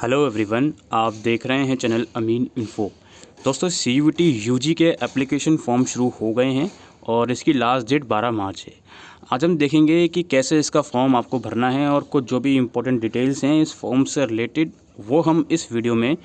Hello everyone, आप देख रहे हैं चैनल अमीन इन्फो। दोस्तों, CUET UG के एप्लीकेशन फॉर्म शुरू हो गए हैं और इसकी लास्ट डेट 12 मार्च है। आज हम देखेंगे कि कैसे इसका फॉर्म आपको भरना है और कुछ जो भी इम्पोर्टेंट डिटेल्स हैं इस फॉर्म से रिलेटेड वो हम इस वीडियो में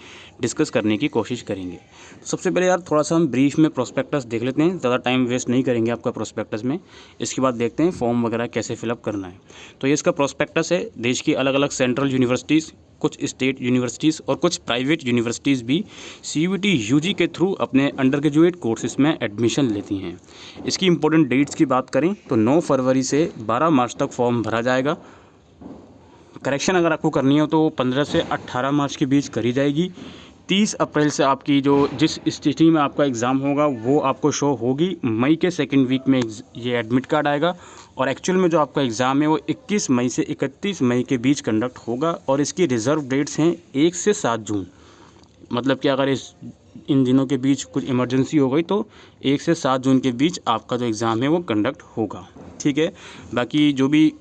डिस्कस करने की कोशिश करेंगे। सबसे पहले यार थोड़ा सा हम ब्रीफ में प्रोस्पेक्टस देख लेते हैं, ज़्यादा टाइम वेस्ट नहीं करेंगे आपका प्रोस्पेक्टस में। इसके बाद देखते हैं फॉर्म वगैरह कैसे फिलअप करना है। तो ये इसका प्रोस्पेक्टस है। देश की अलग अलग सेंट्रल यूनिवर्सिटीज़, कुछ स्टेट यूनिवर्सिटीज़ और कुछ प्राइवेट यूनिवर्सिटीज़ भी CUET UG के थ्रू अपने अंडर ग्रेजुएट कोर्सेज में एडमिशन लेती हैं। इसकी इंपॉर्टेंट डेट्स की बात करें तो 9 फरवरी से 12 मार्च तक फॉर्म भरा जाएगा। करेक्शन अगर आपको करनी हो तो 15 से 18 मार्च के बीच करी जाएगी। 30 अप्रैल से आपकी जो जिस स्थिति में आपका एग्ज़ाम होगा वो आपको शो होगी। मई के सेकेंड वीक में ये एडमिट कार्ड आएगा और एक्चुअल में जो आपका एग्ज़ाम है वो 21 मई से 31 मई के बीच कंडक्ट होगा। और इसकी रिज़र्व डेट्स हैं 1 से 7 जून। मतलब कि अगर इन दिनों के बीच कुछ इमरजेंसी हो गई तो 1 से 7 जून के बीच आपका जो एग्ज़ाम है वो कंडक्ट होगा। ठीक है, बाकी जो भी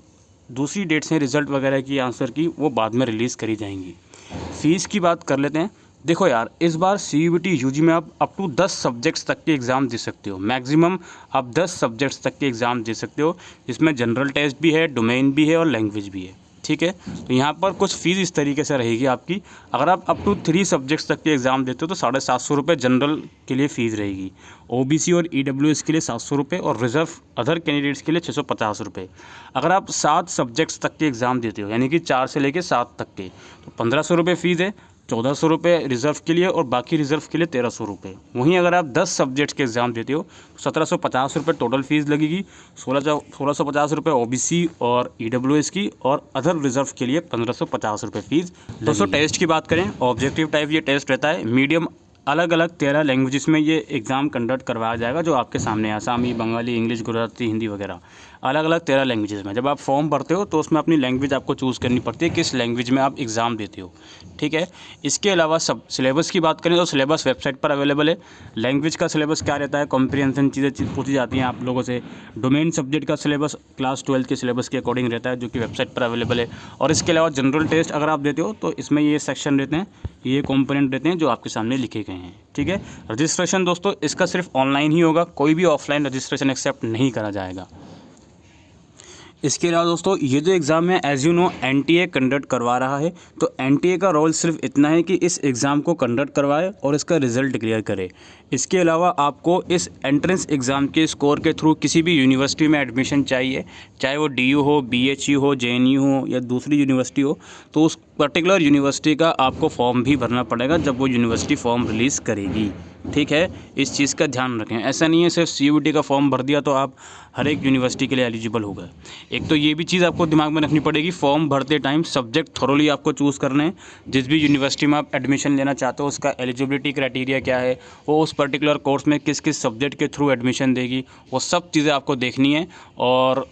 दूसरी डेट्स हैं रिज़ल्ट वगैरह की, आंसर की, वो बाद में रिलीज़ करी जाएंगी। फ़ीस की बात कर लेते हैं। देखो यार, इस बार CUET UG में आप अप टू 10 सब्जेक्ट्स तक के एग्ज़ाम दे सकते हो। मैक्सिमम आप 10 सब्जेक्ट्स तक के एग्ज़ाम दे सकते हो, जिसमें जनरल टेस्ट भी है, डोमेन भी है और लैंग्वेज भी है। ठीक है, तो यहाँ पर कुछ फ़ीस इस तरीके से रहेगी आपकी। अगर आप अप टू 3 सब्जेक्ट्स तक के एग्ज़ाम देते हो तो 750 रुपये जनरल के लिए फ़ीस रहेगी। OBC और EWS के लिए 700 रुपये और रिज़र्व अदर कैंडिडेट्स के लिए 650 रुपये। अगर आप 7 सब्जेक्ट्स तक के एग्ज़ाम देते हो, यानी कि 4 से लेकर 7 तक के, तो 1500 रुपये फ़ीस है। 1400 रुपये रिज़र्व के लिए और बाकी रिज़र्व के लिए 1300 रुपये। वहीं अगर आप 10 सब्जेक्ट्स के एग्ज़ाम देते हो तो 1750 रुपये टोटल फ़ीस लगेगी। 1650 रुपये OBC और EWS की और अदर रिज़र्व के लिए 1550 रुपये फ़ीस। दोस्तों, टेस्ट की बात करें, ऑब्जेक्टिव टाइप ये टेस्ट रहता है। मीडियम अलग अलग 13 लैंग्वेजेस में ये एग्ज़ाम कंडक्ट करवाया जाएगा, जो आपके सामने आसामी, बंगाली, इंग्लिश, गुजराती, हिंदी वगैरह अलग अलग 13 लैंग्वेजेस में। जब आप फॉर्म भरते हो तो उसमें अपनी लैंग्वेज आपको चूज़ करनी पड़ती है, किस लैंग्वेज में आप एग्ज़ाम देते हो। ठीक है, इसके अलावा सब सिलेबस की बात करें तो सिलेबस वेबसाइट पर अवेलेबल है। लैंग्वेज का सिलेबस क्या रहता है, कॉम्प्रिहेंशन चीज़ें पूछी जाती हैं आप लोगों से। डोमेन सब्जेक्ट का सिलेबस क्लास 12 के सिलेबस के अकॉर्डिंग रहता है, जो कि वेबसाइट पर अवेलेबल है। और इसके अलावा जनरल टेस्ट अगर आप देते हो तो इसमें ये सेक्शन रहते हैं, ये कंपोनेंट रहते हैं जो आपके सामने लिखे गए हैं। ठीक है, रजिस्ट्रेशन दोस्तों इसका सिर्फ ऑनलाइन ही होगा, कोई भी ऑफलाइन रजिस्ट्रेशन एक्सेप्ट नहीं करा जाएगा। इसके अलावा दोस्तों, ये जो एग्ज़ाम है as you know NTA conduct करवा रहा है। तो NTA का रोल सिर्फ इतना है कि इस एग्ज़ाम को कंडक्ट करवाए और इसका रिज़ल्ट क्लियर करे। इसके अलावा आपको इस एंट्रेंस एग्ज़ाम के स्कोर के थ्रू किसी भी यूनिवर्सिटी में एडमिशन चाहिए, चाहे वो DU हो, BHU हो, JNU हो या दूसरी यूनिवर्सिटी हो, तो उस पर्टिकुलर यूनिवर्सिटी का आपको फॉर्म भी भरना पड़ेगा जब वो यूनिवर्सिटी फॉर्म रिलीज़ करेगी। ठीक है, इस चीज़ का ध्यान रखें। ऐसा नहीं है सिर्फ CUET का फॉर्म भर दिया तो आप हर एक यूनिवर्सिटी के लिए एलिजिबल हो गए। एक तो ये भी चीज़ आपको दिमाग में रखनी पड़ेगी, फॉर्म भरते टाइम सब्जेक्ट थोरोली आपको चूज़ करना है। जिस भी यूनिवर्सिटी में आप एडमिशन लेना चाहते हो उसका एलिजिबिलिटी क्राइटेरिया क्या है, वो उस पर्टिकुलर कोर्स में किस किस सब्जेक्ट के थ्रू एडमिशन देगी, वो सब चीज़ें आपको देखनी है। और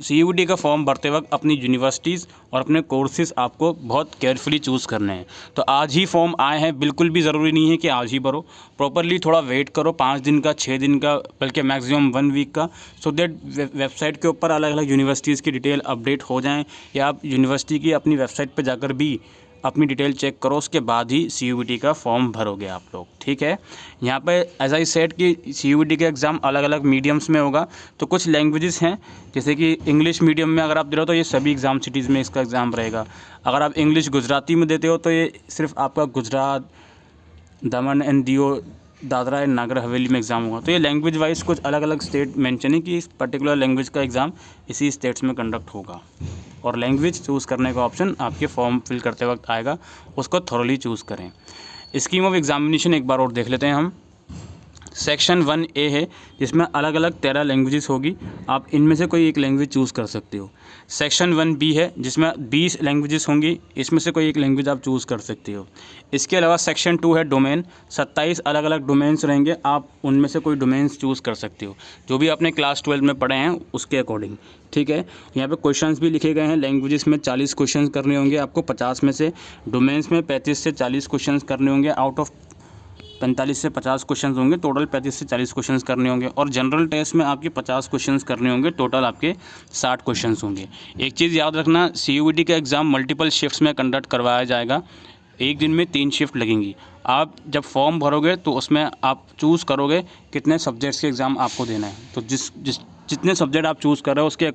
CUET का फॉर्म भरते वक्त अपनी यूनिवर्सिटीज़ और अपने कोर्सेज़ आपको बहुत केयरफुली चूज़ करने हैं। तो आज ही फॉर्म आए हैं, बिल्कुल भी ज़रूरी नहीं है कि आज ही भरो। प्रॉपरली थोड़ा वेट करो, 5 दिन का, 6 दिन का, बल्कि मैक्सिमम 1 वीक का, सो दैट वेबसाइट के ऊपर अलग अलग यूनिवर्सिटीज़ की डिटेल अपडेट हो जाएँ, या आप यूनिवर्सिटी की अपनी वेबसाइट पर जाकर भी अपनी डिटेल चेक करो, उसके बाद ही CUET का फॉर्म भरोगे आप लोग। ठीक है, यहाँ पे एज आई सेड कि CUET का एग्ज़ाम अलग अलग मीडियम्स में होगा। तो कुछ लैंग्वेजेस हैं, जैसे कि इंग्लिश मीडियम में अगर आप दे रहे हो तो ये सभी एग्ज़ाम सिटीज़ में इसका एग्ज़ाम रहेगा। अगर आप इंग्लिश गुजराती में देते हो तो ये सिर्फ आपका गुजरात, दमन एंड दियो, दादरा एंड नागर हवेली में एग्ज़ाम होगा। तो ये लैंग्वेज वाइज कुछ अलग अलग स्टेट मेंशन है कि इस पर्टिकुलर लैंग्वेज का एग्ज़ाम इसी स्टेट्स में कंडक्ट होगा। और लैंग्वेज चूज़ करने का ऑप्शन आपके फॉर्म फिल करते वक्त आएगा, उसको थोरोली चूज़ करें। स्कीम ऑफ एग्जामिनेशन एक बार और देख लेते हैं हम। सेक्शन 1A है, जिसमें अलग अलग 13 लैंग्वेजेस होगी, आप इनमें से कोई एक लैंग्वेज चूज़ कर सकते हो। सेक्शन 1B है, जिसमें 20 लैंग्वेजेस होंगी, इसमें से कोई एक लैंग्वेज आप चूज़ कर सकते हो। इसके अलावा सेक्शन 2 है डोमेन, 27 अलग अलग डोमेन्स रहेंगे, आप उनमें से कोई डोमेन्स चूज़ कर सकते हो जो भी आपने क्लास 12 में पढ़े हैं उसके अकॉर्डिंग। ठीक है, यहाँ पे क्वेश्चंस भी लिखे गए हैं। लैंग्वेजेस में 40 क्वेश्चंस करने होंगे आपको 50 में से, डोमेन्स में 35 से 40 क्वेश्चंस करने होंगे, आउट ऑफ 45 से 50 क्वेश्चन होंगे, टोटल 35 से 40 क्वेश्चन करने होंगे। और जनरल टेस्ट में आपके 50 क्वेश्चन करने होंगे, टोटल आपके 60 क्वेश्चन होंगे। एक चीज़ याद रखना, CUET का एग्ज़ाम मल्टीपल शिफ्ट्स में कंडक्ट करवाया जाएगा। एक दिन में 3 शिफ्ट लगेंगी। आप जब फॉर्म भरोगे तो उसमें आप चूज़ करोगे कितने सब्जेक्ट्स के एग्ज़ाम आपको देना है। तो जितने सब्जेक्ट आप चूज़ कर रहे हो उसके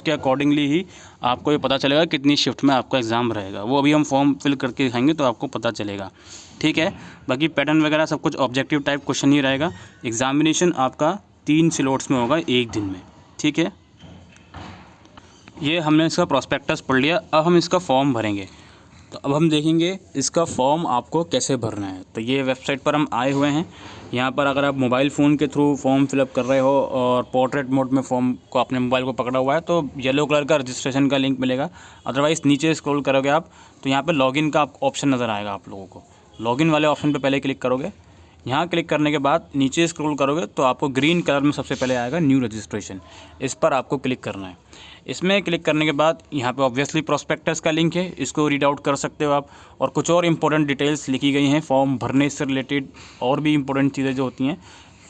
अकॉर्डिंगली ही आपको ये पता चलेगा कितनी शिफ्ट में आपका एग्ज़ाम रहेगा। वो अभी हम फॉर्म फिल करके दिखाएंगे तो आपको पता चलेगा, ठीक है। बाकी पैटर्न वगैरह सब कुछ ऑब्जेक्टिव टाइप क्वेश्चन ही रहेगा। एग्ज़ामिनेशन आपका 3 स्लॉट्स में होगा एक दिन में, ठीक है। ये हमने इसका प्रॉस्पेक्टस पढ़ लिया। अब हम इसका फॉर्म भरेंगे। तो अब हम देखेंगे इसका फॉर्म आपको कैसे भरना है। तो ये वेबसाइट पर हम आए हुए हैं। यहाँ पर अगर आप मोबाइल फ़ोन के थ्रू फॉर्म फिलअप कर रहे हो और पोर्ट्रेट मोड में फॉर्म को अपने मोबाइल को पकड़ा हुआ है तो येलो कलर का रजिस्ट्रेशन का लिंक मिलेगा। अदरवाइज़ नीचे स्क्रॉल करोगे आप तो यहाँ पर लॉगिन का ऑप्शन नज़र आएगा आप लोगों को। लॉगिन वाले ऑप्शन पर पहले क्लिक करोगे। यहाँ क्लिक करने के बाद नीचे स्क्रॉल करोगे तो आपको ग्रीन कलर में सबसे पहले आएगा न्यू रजिस्ट्रेशन। इस पर आपको क्लिक करना है। इसमें क्लिक करने के बाद यहाँ पे ऑब्वियसली प्रॉस्पेक्टस का लिंक है, इसको रीड आउट कर सकते हो आप। और कुछ और इंपॉर्टेंट डिटेल्स लिखी गई हैं फॉर्म भरने से रिलेटेड, और भी इंपॉर्टेंट चीज़ें जो होती हैं,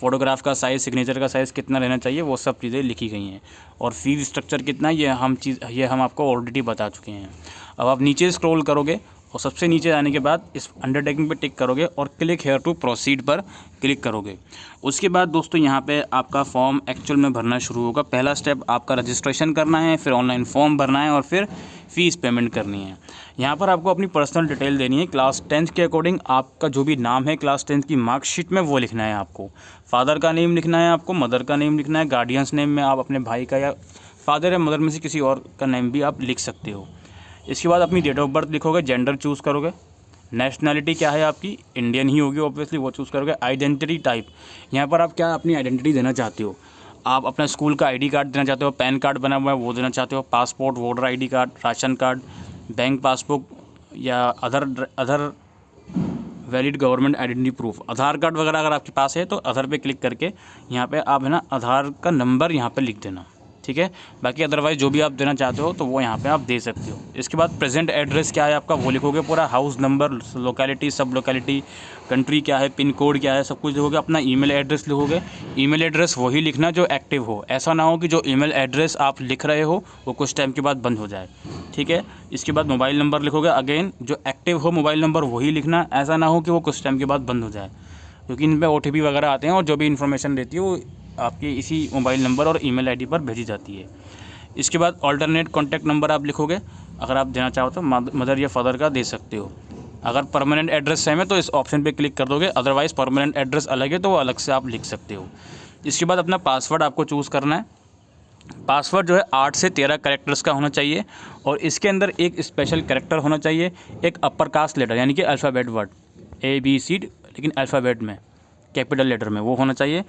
फ़ोटोग्राफ का साइज़, सिग्नेचर का साइज़ कितना रहना चाहिए, वो सब चीज़ें लिखी गई हैं। और फीस स्ट्रक्चर कितना, ये हम आपको ऑलरेडी बता चुके हैं। अब आप नीचे स्क्रॉल करोगे और सबसे नीचे आने के बाद इस अंडरटेकिंग पे टिक करोगे और क्लिक हेयर टू प्रोसीड पर क्लिक करोगे। उसके बाद दोस्तों यहाँ पे आपका फॉर्म एक्चुअल में भरना शुरू होगा। पहला स्टेप आपका रजिस्ट्रेशन करना है, फिर ऑनलाइन फॉर्म भरना है और फिर फ़ीस पेमेंट करनी है। यहाँ पर आपको अपनी पर्सनल डिटेल देनी है। क्लास 10th के अकॉर्डिंग आपका जो भी नाम है क्लास 10th की मार्कशीट में वो लिखना है आपको। फादर का नेम लिखना है आपको, मदर का नेम लिखना है, गार्डियंस नेम में आप अपने भाई का या फादर या मदर में से किसी और का नेम भी आप लिख सकते हो। इसके बाद अपनी डेट ऑफ बर्थ लिखोगे, जेंडर चूज़ करोगे, नेशनैलिटी क्या है आपकी, इंडियन ही होगी ऑब्वियसली, वो चूज़ करोगे। आइडेंटिटी टाइप, यहाँ पर आप क्या अपनी आइडेंटिटी देना चाहते हो। आप अपना स्कूल का आईडी कार्ड देना चाहते हो, पैन कार्ड बना हुआ है वो देना चाहते हो, passport, voter ID card, ration card, bank passbook या other valid government identity proof, Aadhaar card वगैरह अगर आपके पास है तो अदर पे क्लिक करके यहाँ पे आप है ना आधार का नंबर यहाँ पे लिख देना, ठीक है। बाकी अदरवाइज़ जो भी आप देना चाहते हो तो वो यहाँ पे आप दे सकते हो। इसके बाद प्रेजेंट एड्रेस क्या है आपका वो लिखोगे पूरा, हाउस नंबर, लोकेलिटी, सब लोकेलिटी, कंट्री क्या है, पिन कोड क्या है, सब कुछ लिखोगे। अपना ईमेल एड्रेस लिखोगे। ईमेल एड्रेस वही लिखना जो एक्टिव हो, ऐसा ना हो कि जो ईमेल एड्रेस आप लिख रहे हो वो कुछ टाइम के बाद बंद हो जाए, ठीक है। इसके बाद मोबाइल नंबर लिखोगे, अगेन जो एक्टिव हो मोबाइल नंबर वही लिखना, ऐसा ना हो कि वो कुछ टाइम के बाद बंद हो जाए, क्योंकि इन पर OTP वगैरह आते हैं और जो भी इन्फॉर्मेशन रहती है वो आपके इसी मोबाइल नंबर और ईमेल आईडी पर भेजी जाती है। इसके बाद ऑल्टरनेट कॉन्टैक्ट नंबर आप लिखोगे, अगर आप देना चाहो तो मदर या फादर का दे सकते हो। अगर परमानेंट एड्रेस सेम है तो इस ऑप्शन पे क्लिक कर दोगे, अदरवाइज़ परमानेंट एड्रेस अलग है तो वो अलग से आप लिख सकते हो। इसके बाद अपना पासवर्ड आपको चूज़ करना है। पासवर्ड जो है 8 से 13 कैरेक्टर्स का होना चाहिए और इसके अंदर एक स्पेशल कैरेक्टर होना चाहिए, एक अपर कास्ट लेटर यानी कि अल्फ़ाबेट वर्ड ABCD, लेकिन अल्फ़ाबेट में कैपिटल लेटर में वो होना चाहिए,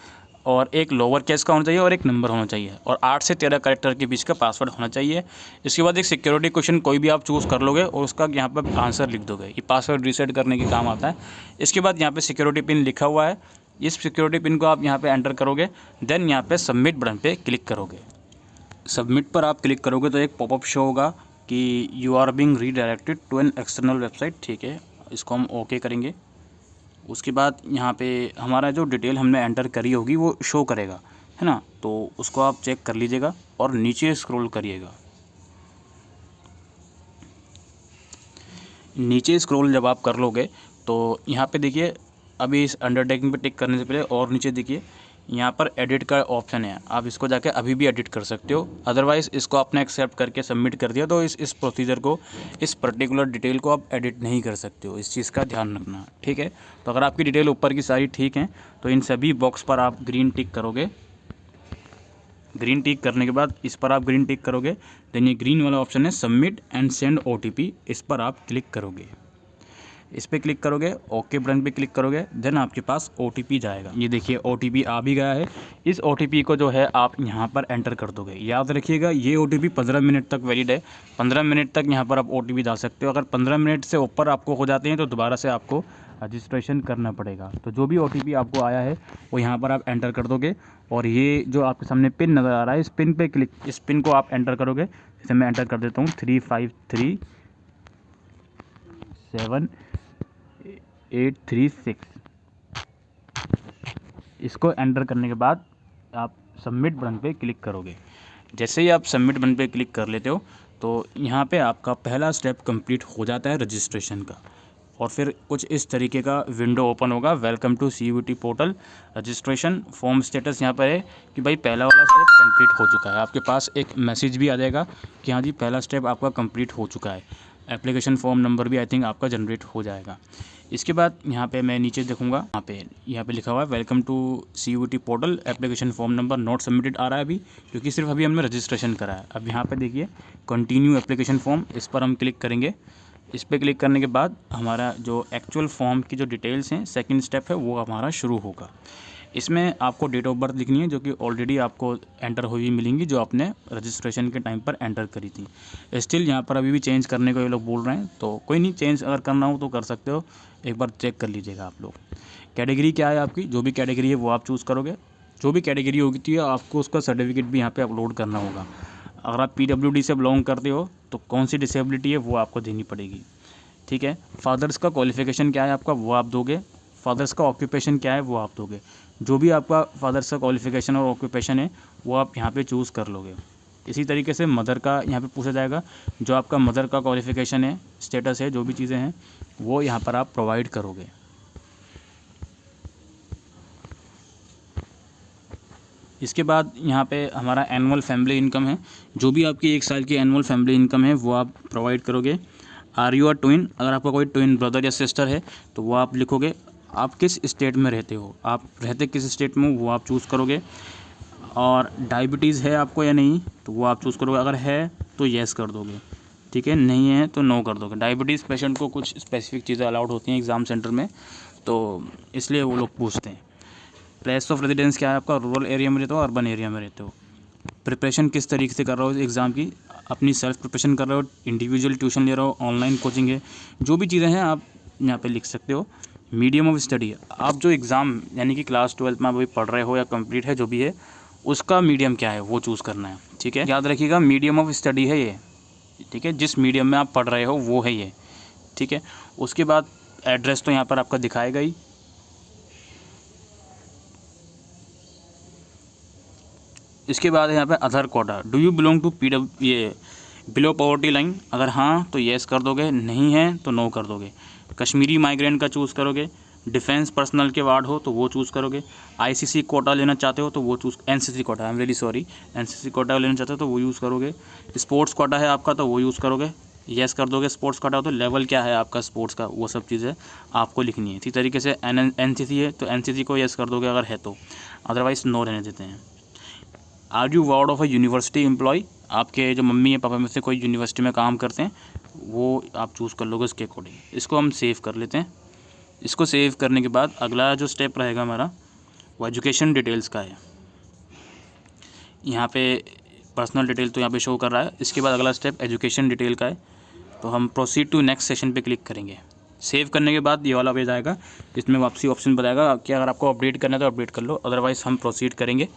और एक लोअर केस का होना चाहिए और एक नंबर होना चाहिए, और 8 से 13 कैरेक्टर के बीच का पासवर्ड होना चाहिए। इसके बाद एक सिक्योरिटी क्वेश्चन कोई भी आप चूज़ कर लोगे और उसका यहाँ पर आंसर लिख दोगे, ये पासवर्ड रीसेट करने के काम आता है। इसके बाद यहाँ पे सिक्योरिटी पिन लिखा हुआ है, इस सिक्योरिटी पिन को आप यहाँ पे एंटर करोगे, देन यहाँ पे सबमिट बटन पे क्लिक करोगे। सबमिट पर आप क्लिक करोगे तो एक पॉपअप शो होगा कि you are being redirected to an external website, ठीक है। इसको हम ओके करेंगे। उसके बाद यहाँ पे हमारा जो डिटेल हमने एंटर करी होगी वो शो करेगा, है ना, तो उसको आप चेक कर लीजिएगा और नीचे स्क्रॉल करिएगा। नीचे स्क्रॉल जब आप कर लोगे तो यहाँ पे देखिए, अभी इस अंडरटेकिंग पे टिक करने से पहले और नीचे देखिए यहाँ पर एडिट का ऑप्शन है, आप इसको जाके अभी भी एडिट कर सकते हो। अदरवाइज़ इसको आपने एक्सेप्ट करके सबमिट कर दिया तो इस प्रोसीजर को, इस पर्टिकुलर डिटेल को आप एडिट नहीं कर सकते हो, इस चीज़ का ध्यान रखना, ठीक है। तो अगर आपकी डिटेल ऊपर की सारी ठीक हैं तो इन सभी बॉक्स पर आप ग्रीन टिक करोगे। ग्रीन टिक करने के बाद इस पर आप ग्रीन टिक करोगे, देन ये ग्रीन वाला ऑप्शन है सबमिट एंड सेंड OTP, इस पर आप क्लिक करोगे। इस पर क्लिक करोगे, ओके बटन पे क्लिक करोगे, देन आपके पास OTP जाएगा। ये देखिए OTP आ भी गया है। इस OTP को जो है आप यहाँ पर एंटर कर दोगे। याद रखिएगा ये OTP 15 मिनट तक वैलिड है, 15 मिनट तक यहाँ पर आप OTP डाल सकते हो। अगर 15 मिनट से ऊपर आपको हो जाते हैं तो दोबारा से आपको रजिस्ट्रेशन करना पड़ेगा। तो जो भी OTP आपको आया है वो यहाँ पर आप एंटर कर दोगे, और ये जो आपके सामने पिन नज़र आ रहा है इस पिन को आप एंटर करोगे। जैसे मैं एंटर कर देता हूँ 3537 इसको एंटर करने के बाद आप सबमिट बटन पे क्लिक करोगे। जैसे ही आप सबमिट बटन पे क्लिक कर लेते हो तो यहाँ पे आपका पहला स्टेप कंप्लीट हो जाता है रजिस्ट्रेशन का। और फिर कुछ इस तरीके का विंडो ओपन होगा, welcome to CUET portal registration form status यहाँ पर है कि भाई पहला वाला स्टेप कंप्लीट हो चुका है। आपके पास एक मैसेज भी आ जाएगा कि हाँ जी पहला स्टेप आपका कंप्लीट हो चुका है। एप्लीकेशन फॉर्म नंबर भी आई थिंक आपका जनरेट हो जाएगा। इसके बाद यहाँ पे मैं नीचे देखूँगा, यहाँ पे लिखा हुआ है welcome to CUET portal application form number not submitted आ रहा है अभी, क्योंकि सिर्फ अभी हमने रजिस्ट्रेशन करा है। अब यहाँ पे देखिए कंटिन्यू एप्लीकेशन फॉर्म, इस पर हम क्लिक करेंगे। इस पर क्लिक करने के बाद हमारा जो एक्चुअल फॉर्म की जो डिटेल्स हैं, सेकंड स्टेप है वो हमारा शुरू होगा। इसमें आपको डेट ऑफ बर्थ लिखनी है जो कि ऑलरेडी आपको एंटर हुई मिलेंगी, जो आपने रजिस्ट्रेशन के टाइम पर एंटर करी थी। स्टिल यहाँ पर अभी भी चेंज करने को ये लोग बोल रहे हैं, तो कोई नहीं, चेंज अगर करना हो तो कर सकते हो, एक बार चेक कर लीजिएगा आप लोग। कैटेगरी क्या है आपकी, जो भी कैटेगरी है वो आप चूज़ करोगे। जो भी कैटेगरी होगी थी आपको उसका सर्टिफिकेट भी यहाँ पर अपलोड करना होगा। अगर आप PWD से बिलोंग करते हो तो कौन सी डिसेबिलिटी है वो आपको देनी पड़ेगी, ठीक है। फादर्स का क्वालिफ़िकेशन क्या है आपका वो आप दोगे। फादर्स का ऑक्यूपेशन क्या है वो आप दोगे। जो भी आपका फादर्स का क्वालिफ़िकेशन और ऑक्यूपेशन है वो आप यहाँ पे चूज़ कर लोगे। इसी तरीके से मदर का यहाँ पे पूछा जाएगा, जो आपका मदर का क्वालिफ़िकेशन है, स्टेटस है, जो भी चीज़ें हैं वो यहाँ पर आप प्रोवाइड करोगे। इसके बाद यहाँ पे हमारा एनुअल फैमिली इनकम है, जो भी आपकी 1 साल की एनुअल फैमिली इनकम है वो आप प्रोवाइड करोगे। आर यू अ ट्विन, अगर आपका कोई ट्विन ब्रदर या सिस्टर है तो वो आप लिखोगे। आप किस स्टेट में रहते हो, आप रहते किस स्टेट में वो आप चूज़ करोगे। और डायबिटीज़ है आपको या नहीं तो वो आप चूज़ करोगे। अगर है तो येस कर दोगे, ठीक है, नहीं है तो नो कर दोगे। डायबिटीज़ पेशेंट को कुछ स्पेसिफिक चीज़ें अलाउड होती हैं एग्ज़ाम सेंटर में, तो इसलिए वो लोग पूछते हैं। प्लेस ऑफ रेजिडेंस क्या है आपका, रूरल एरिया में रहते हो, अर्बन एरिया में रहते हो। प्रिपरेशन किस तरीके से कर रहे हो एग्ज़ाम की, अपनी सेल्फ प्रिपरेशन कर रहे हो, इंडिविजुअल ट्यूशन ले रहे हो, ऑनलाइन कोचिंग है, जो भी चीज़ें हैं आप यहाँ पे लिख सकते हो। मीडियम ऑफ स्टडी, आप जो एग्ज़ाम यानी कि क्लास 12 में आप अभी पढ़ रहे हो या कंप्लीट है जो भी है, उसका मीडियम क्या है वो चूज़ करना है, ठीक है। याद रखिएगा मीडियम ऑफ स्टडी है ये, ठीक है, जिस मीडियम में आप पढ़ रहे हो वो है ये, ठीक है। उसके बाद एड्रेस तो यहाँ पर आपका दिखाएगा ही। इसके बाद यहाँ पे other quota, do you belong to ये बिलो पॉवर्टी लाइन, अगर हाँ तो येस कर दोगे, नहीं है तो नो कर दोगे। कश्मीरी माइग्रेंट का चूज़ करोगे। डिफेंस पर्सनल के वार्ड हो तो वो चूज़ करोगे। ICC कोटा लेना चाहते हो तो वो choose, NCC quota, I am really sorry, NCC quota लेना चाहते हो तो वो यूज़ करोगे। स्पोर्ट्स कोटा है आपका तो वो यूज़ करोगे, येस कर दोगे। स्पोर्ट्स कोटा हो तो लेवल क्या है आपका स्पोर्ट्स का, वो सब चीज़ें आपको लिखनी है। इसी तरीके से NCC है तो NCC को येस कर दोगे अगर है तो, अदरवाइज़ नो रहने देते हैं। Are you ward of a university employ, आपके जो मम्मी या पापा में से कोई यूनिवर्सिटी में काम करते हैं वो आप चूज़ कर लोगे उसके अकॉर्डिंग। इसको हम सेव कर लेते हैं। इसको सेव करने के बाद अगला जो स्टेप रहेगा हमारा वो एजुकेशन डिटेल्स का है। यहाँ पे पर्सनल डिटेल तो यहाँ पे शो कर रहा है। इसके बाद अगला स्टेप एजुकेशन डिटेल का है, तो हम प्रोसीड टू नेक्स्ट सेशन पे क्लिक करेंगे। सेव करने के बाद ये वाला पेज आएगा, इसमें वापसी ऑप्शन बताएगा कि अगर आपको अपडेट करना है तो अपडेट कर लो, अदरवाइज़ हम प्रोसीड करेंगे।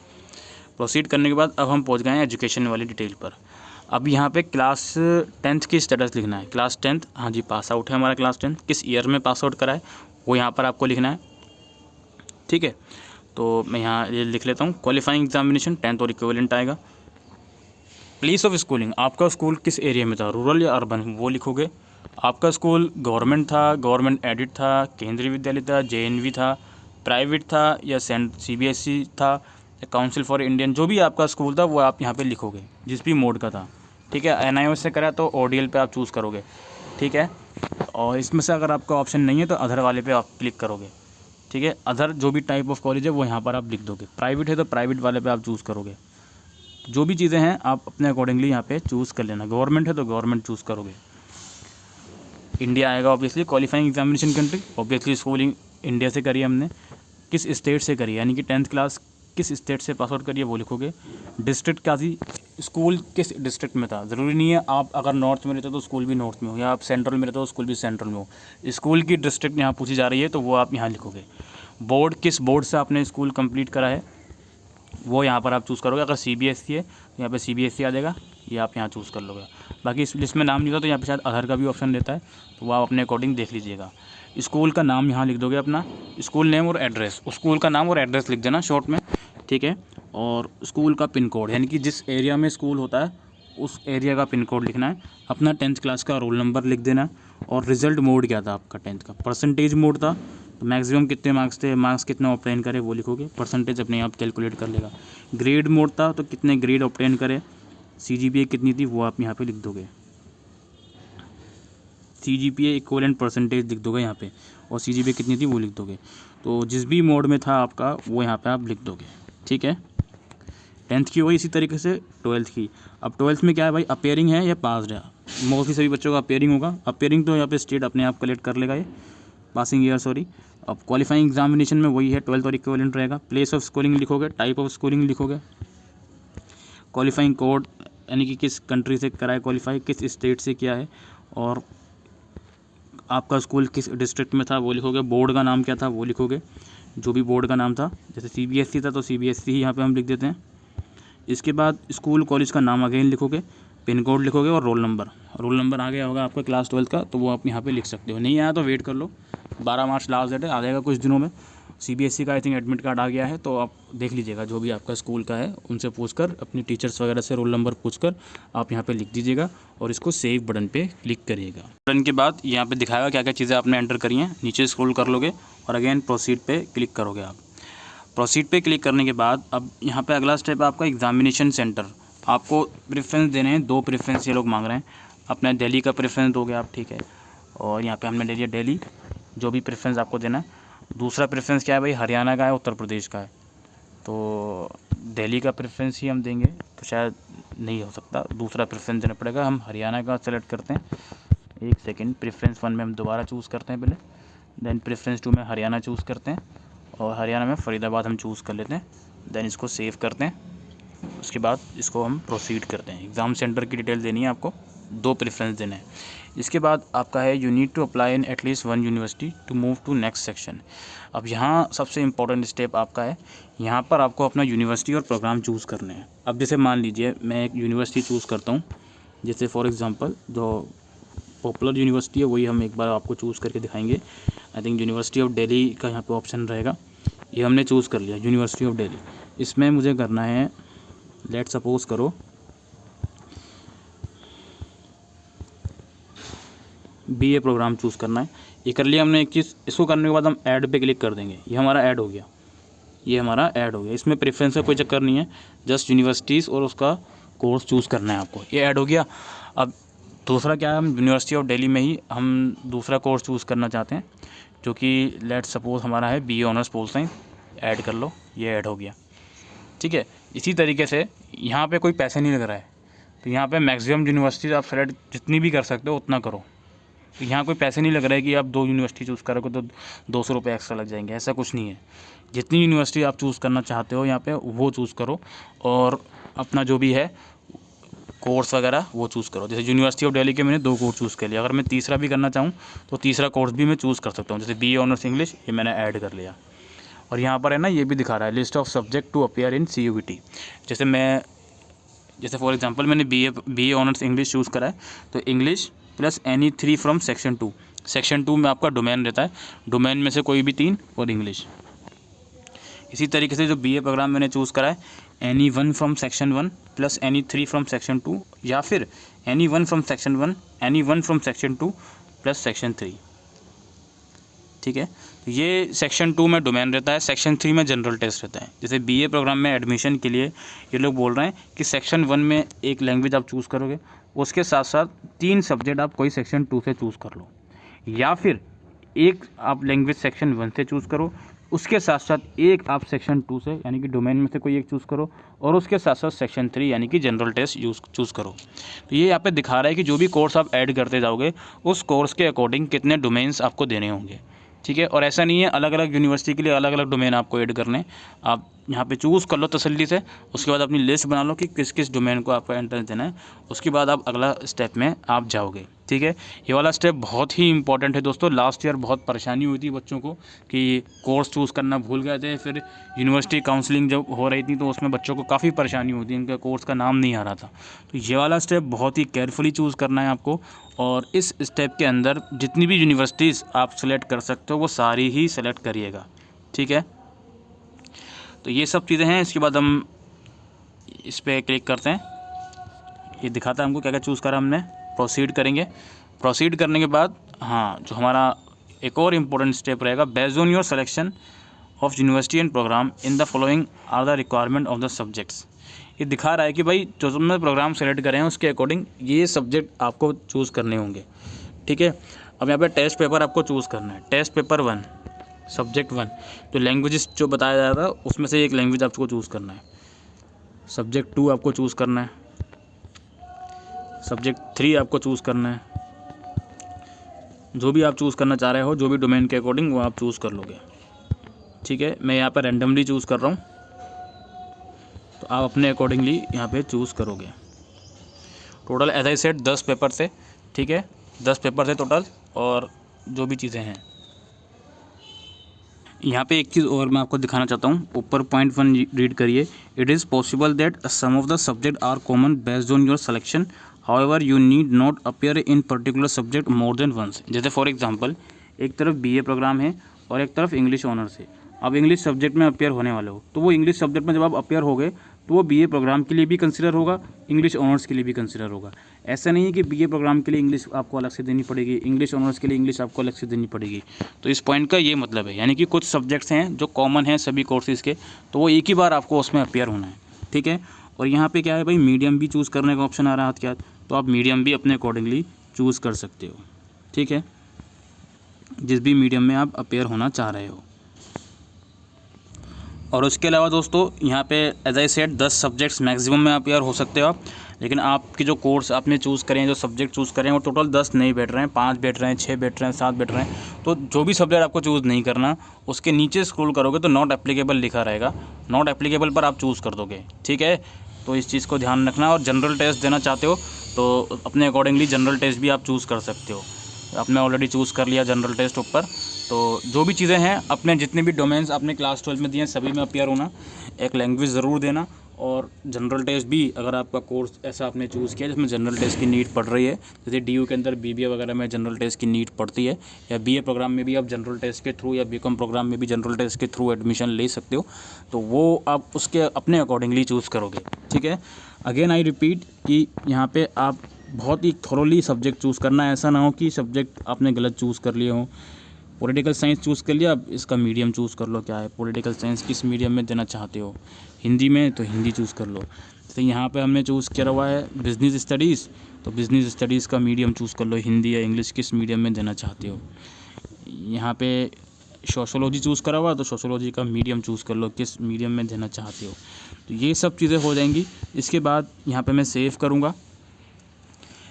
प्रोसीड करने के बाद अब हम पहुँच गए हैं एजुकेशन वाली डिटेल पर। अब यहाँ पे क्लास 10th की स्टेटस लिखना है। क्लास 10th, हाँ जी पास आउट है हमारा क्लास 10th, किस ईयर में पास आउट करा है वो यहाँ पर आपको लिखना है, ठीक है। तो मैं यहाँ ये लिख लेता हूँ, क्वालिफाइंग एग्जामिनेशन 10th और इक्विवेलेंट आएगा। प्लेस ऑफ स्कूलिंग, आपका स्कूल किस एरिया में था, रूरल या अर्बन, वो लिखोगे। आपका स्कूल गवर्नमेंट था, गवर्नमेंट एडिड था, केंद्रीय विद्यालय था, JNV था, प्राइवेट था या CBSE था, काउंसिल फॉर इंडियन, जो भी आपका स्कूल था वो आप यहाँ पे लिखोगे, जिस भी मोड का था, ठीक है। NIOS से करा तो ODL पे आप चूज़ करोगे, ठीक है। और इसमें से अगर आपका ऑप्शन नहीं है तो अदर वाले पे आप क्लिक करोगे, ठीक है। अदर जो भी टाइप ऑफ कॉलेज है वो यहाँ पर आप लिख दोगे। प्राइवेट है तो प्राइवेट वाले पे आप चूज़ करोगे। जो भी चीज़ें हैं आप अपने अकॉर्डिंगली यहाँ पे चूज़ कर लेना। गवर्नमेंट है तो गवर्नमेंट चूज़ करोगे। इंडिया आएगा obviously. Qualifying examination country, obviously schooling India से करी हमने। किस स्टेट से करी, यानी कि 10th क्लास किस स्टेट से पास आउट करिए वो लिखोगे। डिस्ट्रिक्ट क्या थी, स्कूल किस डिस्ट्रिक्ट में था, ज़रूरी नहीं है आप अगर नॉर्थ में रहते हो तो स्कूल भी नॉर्थ में हो, या आप सेंट्रल में रहते हो स्कूल भी सेंट्रल में हो। स्कूल की डिस्ट्रिक्ट यहाँ पूछी जा रही है तो वो आप यहाँ लिखोगे। बोर्ड, किस बोर्ड से आपने स्कूल कंप्लीट करा है वो यहाँ पर आप चूज़ करोगे। अगर CBSE है तो यहाँ पे CBSE आ जाएगा, ये आप यहाँ चूज़ कर लोगे। बाकी इस लिस्ट में नाम नहीं होता तो यहाँ पे शायद आधार का भी ऑप्शन देता है, तो वो आप अपने अकॉर्डिंग देख लीजिएगा। स्कूल का नाम यहाँ लिख दोगे, अपना स्कूल नेम और एड्रेस, स्कूल का नाम और एड्रेस लिख देना शॉर्ट में, ठीक है। और स्कूल का पिन कोड, यानी कि जिस एरिया में स्कूल होता है उस एरिया का पिन कोड लिखना है। अपना 10th क्लास का रोल नंबर लिख देना और रिज़ल्ट मोड क्या था आपका 10th का। परसेंटेज मोड था तो मैक्सिमम कितने मार्क्स थे, मार्क्स कितना ऑब्टेन करे वो लिखोगे, परसेंटेज अपने आप कैलकुलेट कर लेगा। ग्रेड मोड था तो कितने ग्रेड ऑब्टेन करे, CGPA कितनी थी वो आप यहाँ पे लिख दोगे, CGPA इक्वलेंट परसेंटेज लिख दोगे यहाँ पे, और CGPA कितनी थी वो लिख दोगे। तो जिस भी मोड में था आपका वो यहाँ पे आप लिख दोगे, ठीक है। 10th की वही इसी तरीके से 12th की। अब 12th में क्या है भाई, अपेयरिंग है या पास्ड है। मोस्टली सभी बच्चों का अपेयरिंग होगा, अपेयरिंग तो यहाँ पे स्टेट अपने आप कलेक्ट कर लेगा ये, पासिंग ईयर सॉरी। अब क्वालिफाइंग एग्जामिनेशन में वही है 12th और इक्विवेलेंट रहेगा। प्लेस ऑफ स्कोरिंग लिखोगे, टाइप ऑफ स्कोरिंग लिखोगे, क्वालिफाइंग कोड यानी कि किस कंट्री से कराए क्वालिफाई, किस स्टेट से किया है, और आपका स्कूल किस डिस्ट्रिक्ट में था वो लिखोगे, बोर्ड का नाम क्या था वो लिखोगे, जो भी बोर्ड का नाम था। जैसे CBSE था तो CBSE ही यहाँ पे हम लिख देते हैं। इसके बाद स्कूल कॉलेज का नाम अगेन लिखोगे, पिन कोड लिखोगे और रोल नंबर। रोल नंबर आ गया होगा आपका क्लास 12th का तो वो आप यहाँ पे लिख सकते हो, नहीं आया तो वेट कर लो, 12 मार्च लास्ट डेट है, आ जाएगा कुछ दिनों में। CBSE का आई थिंक एडमिट कार्ड आ गया है तो आप देख लीजिएगा, जो भी आपका स्कूल का है उनसे पूछकर, अपनी टीचर्स वगैरह से रोल नंबर पूछकर आप यहाँ पे लिख दीजिएगा और इसको सेव बटन पे क्लिक करिएगा। बटन के बाद यहाँ पे दिखाएगा क्या क्या चीज़ें आपने एंटर करी हैं, नीचे स्क्रॉल कर लोगे और अगेन प्रोसीड पे क्लिक करोगे आप। प्रोसीड पे क्लिक करने के बाद अब यहाँ पे अगला स्टेप है आपका एग्जामिनेशन सेंटर। आपको प्रेफरेंस देने हैं, 2 प्रेफरेंस ये लोग मांग रहे हैं। अपना दिल्ली का प्रेफरेंस दोगे आप, ठीक है, और यहाँ पे हमने ले लिया दिल्ली, जो भी प्रेफरेंस आपको देना है। दूसरा प्रेफरेंस क्या है भाई, हरियाणा का है, उत्तर प्रदेश का है, तो दिल्ली का प्रेफरेंस ही हम देंगे तो शायद नहीं हो सकता, दूसरा प्रेफरेंस देना पड़ेगा। हम हरियाणा का सेलेक्ट करते हैं, एक सेकेंड, प्रेफरेंस 1 में हम दोबारा चूज़ करते हैं पहले, देन प्रेफरेंस 2 में हरियाणा चूज़ करते हैं, और हरियाणा में फरीदाबाद हम चूज़ कर लेते हैं। देन इसको सेव करते हैं, उसके बाद इसको हम प्रोसीड करते हैं। एग्ज़ाम सेंटर की डिटेल देनी है आपको, 2 प्रेफरेंस देना है। इसके बाद आपका है you need to apply in at least 1 university to move to next section. अब यहाँ सबसे इम्पोर्टेंट स्टेप आपका है, यहाँ पर आपको अपना यूनिवर्सिटी और प्रोग्राम चूज़ करने हैं। अब जैसे मान लीजिए मैं एक यूनिवर्सिटी चूज़ करता हूँ, जैसे फॉर एग्ज़ाम्पल जो पॉपुलर यूनिवर्सिटी है वही हम एक बार आपको चूज़ करके दिखाएंगे। I think university of Delhi का यहाँ पे ऑप्शन रहेगा, ये हमने चूज़ कर लिया यूनिवर्सिटी ऑफ दिल्ली। इसमें मुझे करना है, लेट सपोज करो BA प्रोग्राम चूज़ करना है। ये कर लिया हमने एक चीज़। इसको करने के बाद हम ऐड पे क्लिक कर देंगे, ये हमारा ऐड हो गया, ये हमारा ऐड हो गया। इसमें प्रेफरेंस का कोई चक्कर नहीं है, जस्ट यूनिवर्सिटीज़ और उसका कोर्स चूज़ करना है आपको, ये ऐड हो गया। अब दूसरा क्या है, हम यूनिवर्सिटी ऑफ दिल्ली में ही हम दूसरा कोर्स चूज़ करना चाहते हैं, जो कि लेट सपोज हमारा है BA honours pol science. Add कर लो, ये ऐड हो गया, ठीक है। इसी तरीके से यहाँ पे कोई पैसे नहीं लग रहा है, तो यहाँ पे मैक्सिमम यूनिवर्सिटीज़ आप सेलेक्ट जितनी भी कर सकते हो उतना करो। तो यहाँ कोई पैसे नहीं लग रहा है कि आप 2 यूनिवर्सिटी चूज़ करोगे तो 200 रुपये एक्स्ट्रा लग जाएंगे, ऐसा कुछ नहीं है। जितनी यूनिवर्सिटी आप चूज़ करना चाहते हो यहाँ पे वो चूज़ करो, और अपना जो भी है कोर्स वगैरह वो चूज़ करो। जैसे यूनिवर्सिटी ऑफ दिल्ली के मैंने 2 कोर्स चूज़ कर लिया, अगर मैं तीसरा भी करना चाहूँ तो तीसरा कोर्स भी मैं चूज़ कर सकता हूँ। जैसे BA ऑनर्स इंग्लिश, ये मैंने ऐड कर लिया। और यहाँ पर है ना, ये भी दिखा रहा है list of subject to appear in CUET। जैसे फॉर एग्जांपल मैंने BA ऑनर्स इंग्लिश चूज़ करा है, तो English plus any 3 from section 2। Section 2 में आपका डोमेन रहता है, डोमेन में से कोई भी 3 और इंग्लिश। इसी तरीके से जो BA प्रोग्राम मैंने चूज़ करा है, any 1 from section 1 plus any 3 from section 2, या फिर any 1 from section 1, any 1 from section 2 plus section 3, ठीक है। तो ये सेक्शन 2 में डोमेन रहता है, सेक्शन 3 में जनरल टेस्ट रहता है। जैसे BA प्रोग्राम में एडमिशन के लिए ये लोग बोल रहे हैं कि सेक्शन 1 में एक लैंग्वेज आप चूज़ करोगे, उसके साथ साथ 3 सब्जेक्ट आप कोई सेक्शन 2 से चूज़ कर लो, या फिर एक आप लैंग्वेज सेक्शन 1 से चूज़ करो, उसके साथ साथ एक आप सेक्शन 2 से यानी कि डोमेन में से कोई एक चूज़ करो, और उसके साथ साथ सेक्शन 3 यानी कि जनरल टेस्ट चूज़ करो। तो ये यहाँ पे दिखा रहा है कि जो भी कोर्स आप ऐड करते जाओगे उस कोर्स के अकॉर्डिंग कितने डोमेन्स आपको देने होंगे, ठीक है। और ऐसा नहीं है अलग अलग यूनिवर्सिटी के लिए अलग अलग डोमेन आपको ऐड करने, आप यहाँ पे चूज़ कर लो तसल्ली से। उसके बाद अपनी लिस्ट बना लो कि किस किस डोमेन को आपको एंट्रेंस देना है, उसके बाद आप अगला स्टेप में आप जाओगे, ठीक है। ये वाला स्टेप बहुत ही इंपॉर्टेंट है दोस्तों। लास्ट ईयर बहुत परेशानी हुई थी बच्चों को कि कोर्स चूज़ करना भूल गए थे, फिर यूनिवर्सिटी काउंसलिंग जब हो रही थी तो उसमें बच्चों को काफ़ी परेशानी हुई थी, इनका कोर्स का नाम नहीं आ रहा था। तो ये वाला स्टेप बहुत ही केयरफुली चूज़ करना है आपको, और इस स्टेप के अंदर जितनी भी यूनिवर्सिटीज़ आप सेलेक्ट कर सकते हो वो सारी ही सेलेक्ट करिएगा, ठीक है। तो ये सब चीज़ें हैं। इसके बाद हम इस पर क्लिक करते हैं, ये दिखाता है हमको क्या क्या चूज़ करा हमने। प्रोसीड करेंगे, प्रोसीड करने के बाद हाँ, जो हमारा एक और इम्पोर्टेंट स्टेप रहेगा, based on your selection of university and programme in the following are the requirement of the subjects. ये दिखा रहा है कि भाई जो तुमने प्रोग्राम सेलेक्ट करें हैं उसके अकॉर्डिंग ये सब्जेक्ट आपको चूज़ करने होंगे। ठीक है, अब यहाँ पे टेस्ट पेपर आपको चूज़ करना है। टेस्ट पेपर 1 सब्जेक्ट 1, तो लैंग्वेजेस जो बताया जा रहा था उसमें से एक लैंग्वेज आपको चूज़ करना है। सब्जेक्ट 2 आपको चूज़ करना है। सब्जेक्ट 3 आपको चूज़ करना है। जो भी आप चूज़ करना चाह रहे हो, जो भी डोमेन के अकॉर्डिंग वो आप चूज़ कर लोगे। ठीक है, मैं यहाँ पर रैंडमली चूज़ कर रहा हूँ, तो आप अपने अकॉर्डिंगली यहाँ पे चूज़ करोगे। Total as I said 10 paper से, ठीक है, 10 पेपर से टोटल, और जो भी चीज़ें हैं यहाँ पे एक चीज़ और मैं आपको दिखाना चाहता हूँ। ऊपर पॉइंट 1 रीड करिए। It is possible that some of the subject are common based on your selection, however you need not appear in particular subject more than once. जैसे फॉर एग्जांपल, एक तरफ बीए प्रोग्राम है और एक तरफ English honours है। अब English subject में अपीयर होने वाले हो, तो वो इंग्लिश सब्जेक्ट में जब आप अपीयर हो गए तो वो बीए प्रोग्राम के लिए भी कंसिडर होगा, इंग्लिश ऑनर्स के लिए भी कंसिडर होगा। ऐसा नहीं है कि बीए प्रोग्राम के लिए इंग्लिश आपको अलग से देनी पड़ेगी, इंग्लिश ऑनर्स के लिए इंग्लिश आपको अलग से देनी पड़ेगी। तो इस पॉइंट का ये मतलब है, यानी कि कुछ सब्जेक्ट्स हैं जो कॉमन हैं सभी कोर्सेज़ के, तो वो एक ही बार आपको उसमें अपीयर होना है। ठीक है, और यहाँ पे क्या है भाई, मीडियम भी चूज़ करने का ऑप्शन आ रहा है हाथ के हाथ, तो आप मीडियम भी अपने अकॉर्डिंगली चूज़ कर सकते हो। ठीक है, जिस भी मीडियम में आप अपीयर होना चाह रहे हो। और उसके अलावा दोस्तों यहाँ पे as I said 10 subjects maximum में अपीयर हो सकते हो आप, लेकिन आपके जो कोर्स आपने चूज़ करें, जो सब्जेक्ट चूज़ करें, वो टोटल 10 नहीं बैठ रहे हैं, 5 बैठ रहे हैं, 6 बैठ रहे हैं, 7 बैठ रहे हैं। तो जो भी सब्जेक्ट आपको चूज़ नहीं करना, उसके नीचे स्क्रॉल करोगे तो नॉट एप्लीकेबल लिखा रहेगा, नॉट एप्लीकेबल पर आप चूज़ कर दोगे। ठीक है, तो इस चीज़ को ध्यान रखना। और जनरल टेस्ट देना चाहते हो तो अपने अकॉर्डिंगली जनरल टेस्ट भी आप चूज़ कर सकते हो। आपने ऑलरेडी चूज़ कर लिया जनरल टेस्ट ऊपर, तो जो भी चीज़ें हैं अपने जितने भी डोमेन्स आपने क्लास 12 में दिए हैं सभी में अपीयर होना, एक लैंग्वेज ज़रूर देना, और जनरल टेस्ट भी अगर आपका कोर्स ऐसा आपने चूज़ किया जिसमें जनरल टेस्ट की नीड पड़ रही है, जैसे डीयू के अंदर बीबीए वगैरह में जनरल टेस्ट की नीड पड़ती है, या बीए प्रोग्राम में भी आप जनरल टेस्ट के थ्रू, या बीकॉम प्रोग्राम में भी जनरल टेस्ट के थ्रू एडमिशन ले सकते हो, तो वो आप उसके अपने अकॉर्डिंगली चूज़ करोगे। ठीक है, अगेन आई रिपीट कि यहाँ पे आप बहुत ही थॉरोली सब्जेक्ट चूज़ करना है। ऐसा ना हो कि सब्जेक्ट आपने गलत चूज़ कर लिए हो। पॉलिटिकल साइंस चूज़ कर लिया, अब इसका मीडियम चूज़ कर लो, क्या है पॉलिटिकल साइंस किस मीडियम में देना चाहते हो, हिंदी में तो हिंदी चूज़ कर लो। तो यहाँ पे हमने चूज़ किया हुआ है बिज़नेस स्टडीज़, तो बिज़नेस स्टडीज़ का मीडियम चूज़ कर लो, हिंदी या इंग्लिश किस मीडियम में देना चाहते हो। यहाँ पे सोशोलॉजी चूज़ करा हुआ, तो सोशोलॉजी का मीडियम चूज़ कर लो, किस मीडियम में देना चाहते हो। तो ये सब चीज़ें हो जाएंगी। इसके बाद यहाँ पे मैं सेव करूँगा।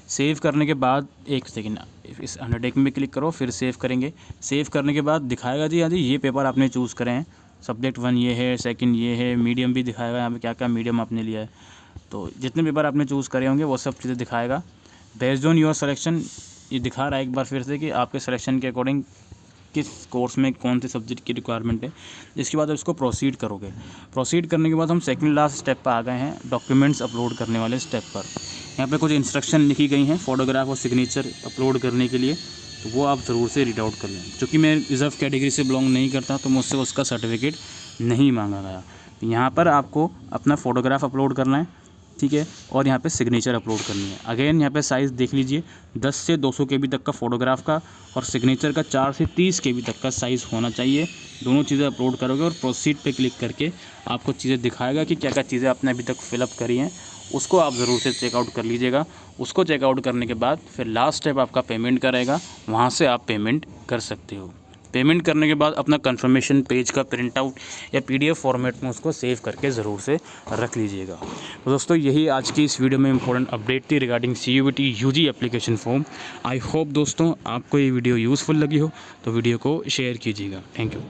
सेव करने के बाद एक सेकेंड, इस अंडरटेकिंग में क्लिक करो, फिर सेव करेंगे। सेव करने के बाद दिखाएगा जी, हाँ जी ये पेपर आपने चूज़ करें हैं, सब्जेक्ट 1 ये है, सेकंड ये है, मीडियम भी दिखाएगा यहाँ पे क्या क्या मीडियम आपने लिया है। तो जितने पेपर आपने चूज़ करे होंगे वो सब चीज़ें दिखाएगा। बेस्ड ऑन योर सिलेक्शन ये दिखा रहा है एक बार फिर से कि आपके सिलेक्शन के अकॉर्डिंग किस कोर्स में कौन से सब्जेक्ट की रिक्वायरमेंट है। इसके बाद इसको प्रोसीड करोगे। प्रोसीड करने के बाद हम सेकंड लास्ट स्टेप पर आ गए हैं, डॉक्यूमेंट्स अपलोड करने वाले स्टेप पर। यहाँ पे कुछ इंस्ट्रक्शन लिखी गई हैं फ़ोटोग्राफ और सिग्नेचर अपलोड करने के लिए, तो वो आप ज़रूर से रीड आउट कर लें। क्योंकि मैं रिज़र्व कैटेगरी से बिलोंग नहीं करता तो मुझसे उसका सर्टिफिकेट नहीं मांगा गया। तो यहाँ पर आपको अपना फ़ोटोग्राफ अपलोड करना है, ठीक है, और यहाँ पे सिग्नेचर अपलोड करनी है। अगेन यहाँ पे साइज़ देख लीजिए, 10 से 200 KB तक का फ़ोटोग्राफ का, और सिग्नेचर का 4 से 30 KB तक का साइज़ होना चाहिए। दोनों चीज़ें अपलोड करोगे और प्रोसीड पे क्लिक करके आपको चीज़ें दिखाएगा कि क्या क्या चीज़ें आपने अभी तक फिलअप करी हैं, उसको आप ज़रूर से चेकआउट कर लीजिएगा। उसको चेकआउट करने के बाद फिर लास्ट स्टेप आपका पेमेंट का रहेगा, वहाँ से आप पेमेंट कर सकते हो। पेमेंट करने के बाद अपना कंफर्मेशन पेज का प्रिंट आउट या PDF फॉर्मेट में उसको सेव करके ज़रूर से रख लीजिएगा। तो दोस्तों यही आज की इस वीडियो में इंपॉर्टेंट अपडेट थी regarding CUET UG application form. I hope दोस्तों आपको ये वीडियो यूज़फुल लगी हो, तो वीडियो को शेयर कीजिएगा। Thank you.